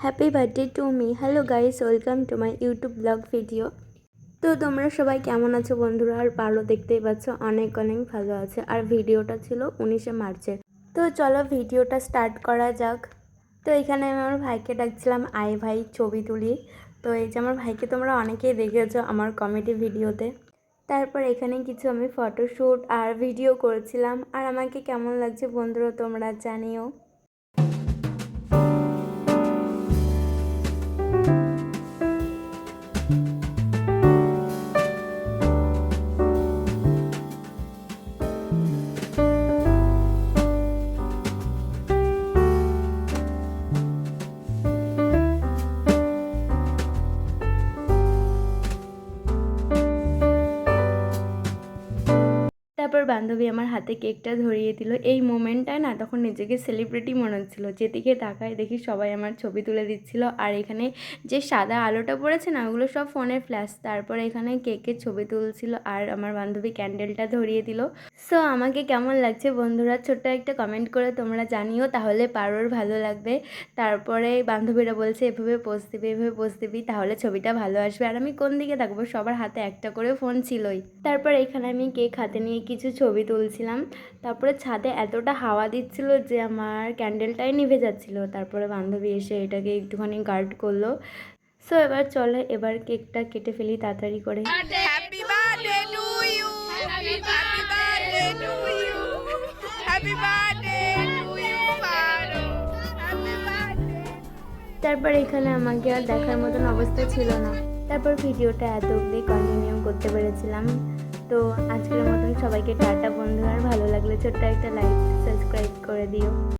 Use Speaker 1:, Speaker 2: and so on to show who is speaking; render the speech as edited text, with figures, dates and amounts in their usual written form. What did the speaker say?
Speaker 1: Happy birthday to me. Hello guys, welcome to my YouTube blog video. তো তোমরা সবাই কেমন আছো বন্ধুরা? আর পারো দেখতেই পাচ্ছ অনেক অনেক ভালো আছে। আর ভিডিওটা ছিল 19শে মার্চের। তো চলো ভিডিওটা স্টার্ট করা যাক। তো এখানে আমি আমার ভাইকে ডাকছিলাম আই ভাই ছবি তুলি। তো এই যে আমার ভাইকে তোমরা অনেকেই দেখেছো আমার কমেডি ভিডিওতে। তারপর এখানে কিছু আমি ফটোশ্যুট আর ভিডিও করেছিলাম। আর আমাকে কেমন লাগছে বন্ধুরা তোমরা জানিও। তারপর বান্ধবী আমার হাতে কেকটা ধরিয়ে দিল। এই মোমেন্টটায় না তখন নিজেকে সেলিব্রিটি মনে হচ্ছিল। যেদিকে তাকায় দেখি সবাই আমার ছবি তুলে দিচ্ছিল। আর এখানে যে সাদা আলোটা পড়েছে না, ওগুলো সব ফোনের ফ্ল্যাশ। তারপর এখানে কেকের ছবি তুলছিল আর আমার বান্ধবী ক্যান্ডেলটা ধরিয়ে দিল। সো আমাকে কেমন লাগছে বন্ধুরা ছোট্ট একটা কমেন্ট করে তোমরা জানিও, তাহলে পারোর ভালো লাগবে। তারপরে বান্ধবীরা বলছে এভাবে পোজ দিবি, এভাবে পোজ দিবি, তাহলে ছবিটা ভালো আসবে। আর আমি কোন দিকে থাকবো, সবার হাতে একটা করে ফোন ছিলই। তারপর এখানে আমি কেক হাতে নিয়ে কিছু ছবি তুলছিলাম। তারপরে ছাদে এতটা হাওয়া দিচ্ছিল যে আমার ক্যান্ডেলটাই নিভে যাচ্ছিল। তারপরে বান্ধবী এসে এটাকে একটুখানি গার্ড করলো। সো এবার চলে, এবার কেকটা কেটে ফেলি তাড়াতাড়ি করে।
Speaker 2: Happy birthday to you. Happy birthday to you. Happy birthday to you, Paro. Happy birthday.
Speaker 1: তারপর এখানে আমাকে আর দেখার মতন অবস্থা ছিল না। তারপর ভিডিওটা এত অবধি কন্টিনিউ করতে পেরেছিলাম। তো আজকের মতন সবাইকে টাটা বন্ধুরা। আর ভালো লাগলে ছোট্ট একটা লাইক সাবস্ক্রাইব করে দিও।